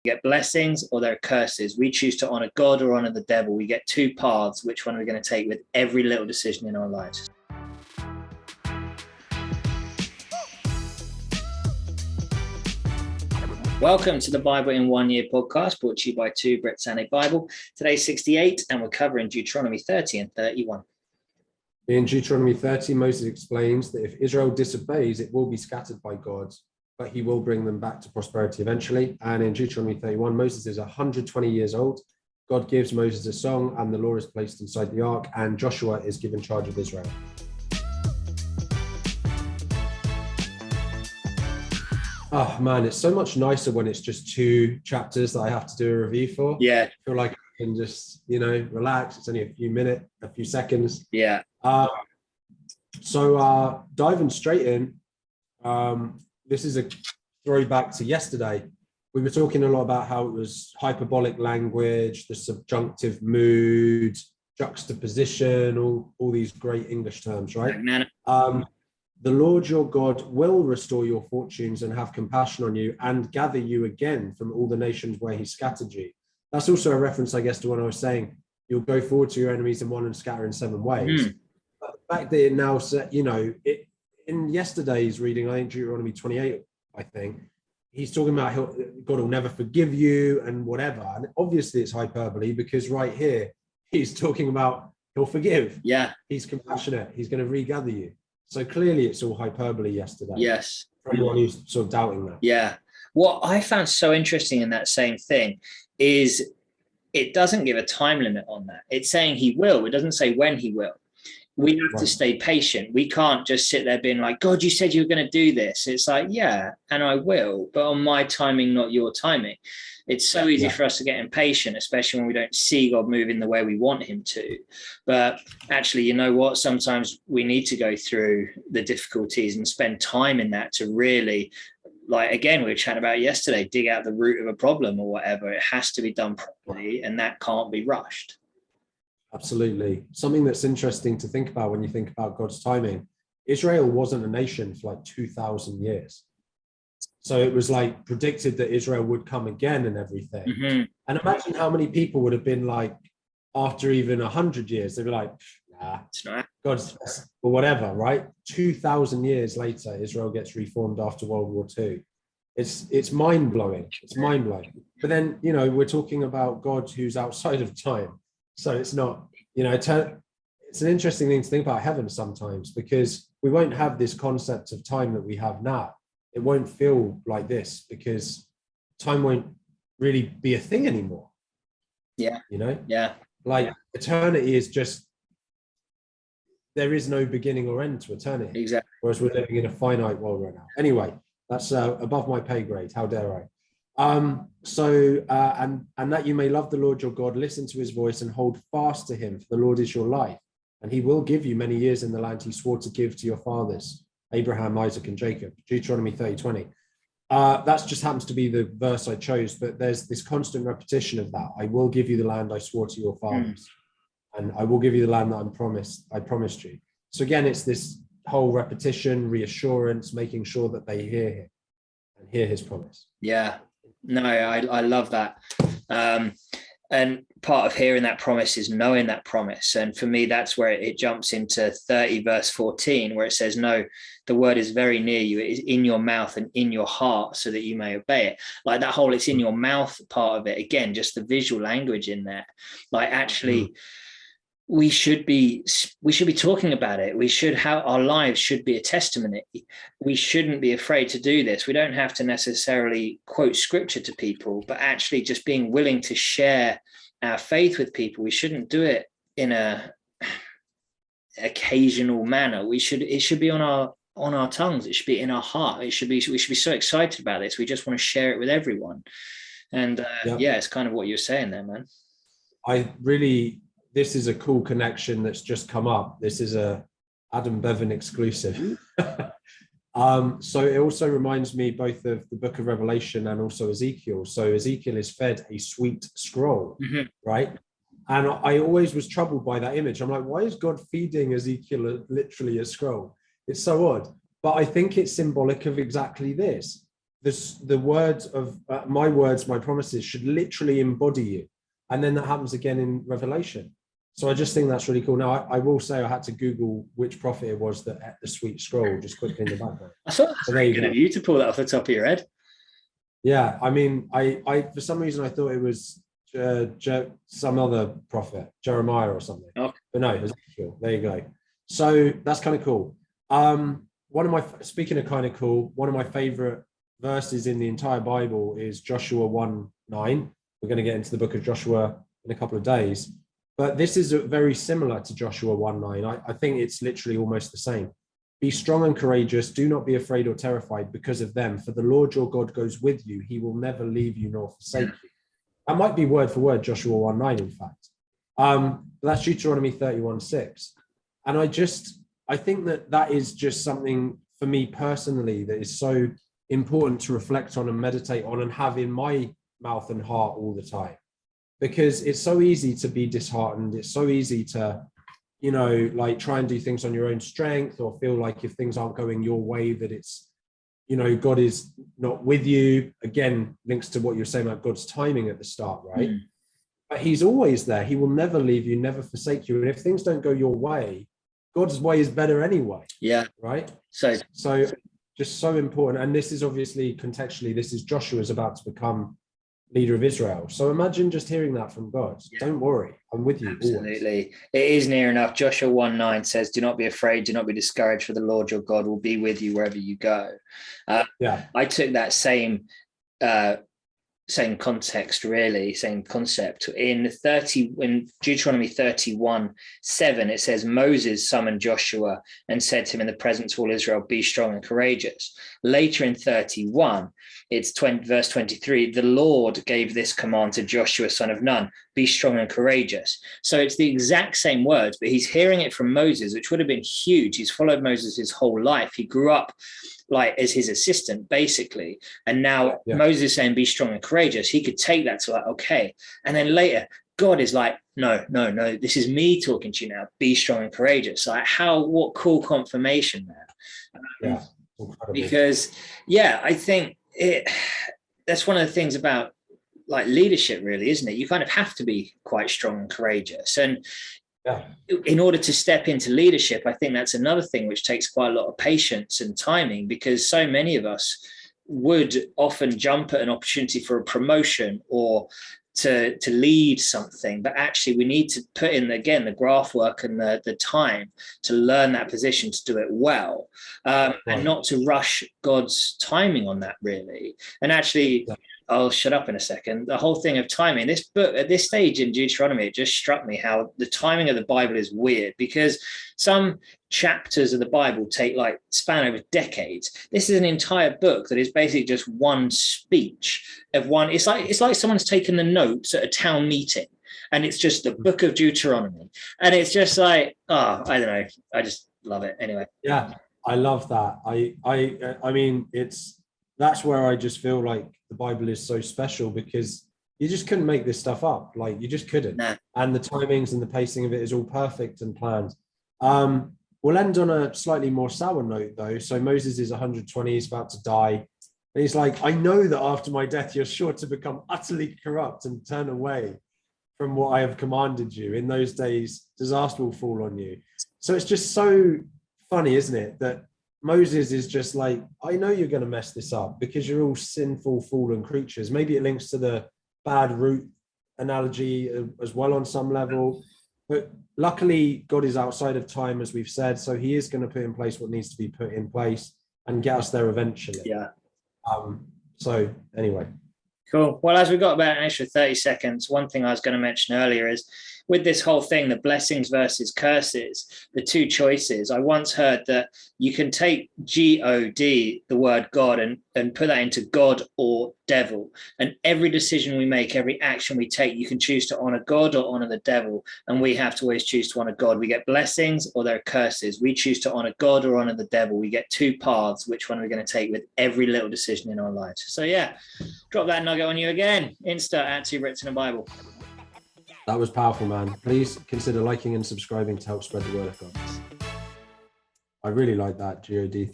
get blessings or there are curses. We choose to honor God or honor the devil. We get two paths. Which one are we going to take with every little decision in our lives? Welcome to the Bible in 1 Year podcast, brought to you by two Brits and aBible. Today's 68, and we're covering Deuteronomy 30 and 31. In Deuteronomy 30, Moses explains that if Israel disobeys, it will be scattered by God, but he will bring them back to prosperity eventually. And in Deuteronomy 31, Moses is 120 years old. God gives Moses a song, and the law is placed inside the ark, and Joshua is given charge of Israel. Oh man, it's so much nicer when it's just two chapters that I have to do a review for. Yeah. I feel like I can just, relax. It's only a few seconds. Yeah. So diving straight in, this is a throwback to yesterday. We were talking a lot about how it was hyperbolic language, the subjunctive mood, juxtaposition, all these great English terms, right? The Lord your God will restore your fortunes and have compassion on you and gather you again from all the nations where he scattered you. That's also a reference, I guess, to when I was saying you'll go forward to your enemies in one and scatter in seven ways. But the fact that it now said, in yesterday's reading, I think Deuteronomy 28, he's talking about God will never forgive you and whatever. And obviously it's hyperbole because right here, he's talking about he'll forgive. Yeah. He's compassionate. He's going to regather you. So clearly it's all hyperbole yesterday. Yes. For anyone who's sort of doubting that. Yeah. What I found so interesting in that same thing is it doesn't give a time limit on that. It's saying he will. It doesn't say when he will. We have to stay patient. We can't just sit there being like, God, you said you were going to do this. It's like, yeah, and I will, but on my timing, not your timing. It's so easy for us to get impatient, especially when we don't see God moving the way we want him to. But actually, you know what? Sometimes we need to go through the difficulties and spend time in that to really, like, again, we were chatting about yesterday, dig out the root of a problem or whatever. It has to be done properly, and that can't be rushed. Absolutely. Something that's interesting to think about when you think about God's timing, Israel wasn't a nation for like 2,000 years. So it was like predicted that Israel would come again and everything. Mm-hmm. And imagine how many people would have been like, after even 100 years, they'd be like, nah, it's not God's, or whatever, right? 2,000 years later, Israel gets reformed after World War II. It's mind-blowing. It's mind-blowing. But then, we're talking about God who's outside of time. So it's not, it's an interesting thing to think about heaven sometimes, because we won't have this concept of time that we have now. It won't feel like this because time won't really be a thing anymore. Yeah. Yeah. Like eternity is just, there is no beginning or end to eternity. Exactly. Whereas we're living in a finite world right now. Anyway, that's above my pay grade. How dare I? And that you may love the Lord your God, listen to his voice and hold fast to him, for the Lord is your life. And he will give you many years in the land he swore to give to your fathers, Abraham, Isaac, and Jacob. Deuteronomy 30:20. That just happens to be the verse I chose, but there's this constant repetition of that. I will give you the land I swore to your fathers, and I will give you the land that I promised you. So again, it's this whole repetition, reassurance, making sure that they hear him and hear his promise. Yeah. No, I love that. And part of hearing that promise is knowing that promise. And for me, that's where it jumps into 30 verse 14, where it says, no, the word is very near you. It is in your mouth and in your heart so that you may obey it. Like that whole it's in your mouth part of it. Again, just the visual language in there. Like actually, we should be talking about it. Our lives should be a testimony. We shouldn't be afraid to do this. We don't have to necessarily quote scripture to people, but actually just being willing to share our faith with people. We shouldn't do it in a occasional manner. It should be on our tongues. It should be in our heart. We should be so excited about this. We just want to share it with everyone. And it's kind of what you're saying there, man. This is a cool connection that's just come up. This is a Adam Bevan exclusive. So it also reminds me both of the book of Revelation and also Ezekiel. So Ezekiel is fed a sweet scroll, right? And I always was troubled by that image. I'm like, why is God feeding Ezekiel literally a scroll? It's so odd. But I think it's symbolic of exactly this. the words of my words, my promises should literally embody you. And then that happens again in Revelation. So I just think that's really cool. Now, I will say I had to Google which prophet it was that ate the sweet scroll just quickly in the background. I thought that's very good of you to pull that off the top of your head. Yeah, I mean, I for some reason I thought it was some other prophet, Jeremiah or something. Okay. But no, it was Ezekiel. There you go. So that's kind of cool. Speaking of kind of cool, one of my favorite verses in the entire Bible is Joshua 1:9. We're going to get into the book of Joshua in a couple of days, but this is very similar to Joshua 1:9. I think it's literally almost the same. Be strong and courageous. Do not be afraid or terrified because of them, for the Lord your God goes with you. He will never leave you nor forsake you. That might be word for word Joshua 1:9, in fact. But that's Deuteronomy 31:6. And I think that is just something for me personally that is so important to reflect on and meditate on and have in my mouth and heart all the time, because it's so easy to be disheartened. It's so easy to, like try and do things on your own strength, or feel like if things aren't going your way that it's, God is not with you. Again, links to what you're saying about God's timing at the start, right? But he's always there. He will never leave you, never forsake you. And if things don't go your way, God's way is better anyway. Yeah. Right. So just so important. And this is obviously contextually, this is Joshua's about to become leader of Israel. So imagine just hearing that from God. Yeah. Don't worry, I'm with you. Absolutely. Always. It is near enough. Joshua 1:9 says, do not be afraid, do not be discouraged, for the Lord your God will be with you wherever you go. I took that same context, really, same concept. In Deuteronomy 31:7, it says, Moses summoned Joshua and said to him in the presence of all Israel, be strong and courageous. Later in 31, it's verse 23, the Lord gave this command to Joshua, son of Nun, be strong and courageous. So it's the exact same words, but he's hearing it from Moses, which would have been huge. He's followed Moses his whole life. He grew up like as his assistant, basically. And now Moses saying, be strong and courageous. He could take that to like, okay. And then later, God is like, no, this is me talking to you now. Be strong and courageous. Like what cool confirmation there. Because I think that's one of the things about like leadership, really, isn't it? You kind of have to be quite strong and courageous. And in order to step into leadership, I think that's another thing which takes quite a lot of patience and timing, because so many of us would often jump at an opportunity for a promotion or to lead something, but actually we need to put in again the graft work and the time to learn that position, to do it well, and not to rush God's timing on that, really. And actually, I'll shut up in a second. The whole thing of timing, this book at this stage in Deuteronomy, it just struck me how the timing of the Bible is weird, because some chapters of the Bible span over decades. This is an entire book that is basically just one speech of one. It's like someone's taken the notes at a town meeting, and it's just the book of Deuteronomy. And it's just like, I don't know. I just love it. Anyway. Yeah, I love that. I mean, that's where I just feel like the Bible is so special, because you just couldn't make this stuff up. Like, you just couldn't. Nah. And the timings and the pacing of it is all perfect and planned. We'll end on a slightly more sour note, though. So Moses is 120, he's about to die. And he's like, I know that after my death, you're sure to become utterly corrupt and turn away from what I have commanded you. In those days, disaster will fall on you. So it's just so funny, isn't it, that Moses is just like, I know you're going to mess this up because you're all sinful, fallen creatures. Maybe it links to the bad root analogy as well on some level. But luckily, God is outside of time, as we've said. So he is going to put in place what needs to be put in place and get us there eventually. Yeah. So anyway. Cool. Well, as we've got about an extra 30 seconds, one thing I was going to mention earlier is with this whole thing, the blessings versus curses, the two choices. I once heard that you can take G-O-D, the word God, and put that into God or devil. And every decision we make, every action we take, you can choose to honor God or honor the devil. And we have to always choose to honor God. We get blessings or there are curses. We choose to honor God or honor the devil. We get two paths. Which one are we going to take with every little decision in our lives? So yeah, drop that nugget on you again. Insta at 2 Brits in a Bible. That was powerful, man. Please consider liking and subscribing to help spread the word of God. I really like that GOD thing.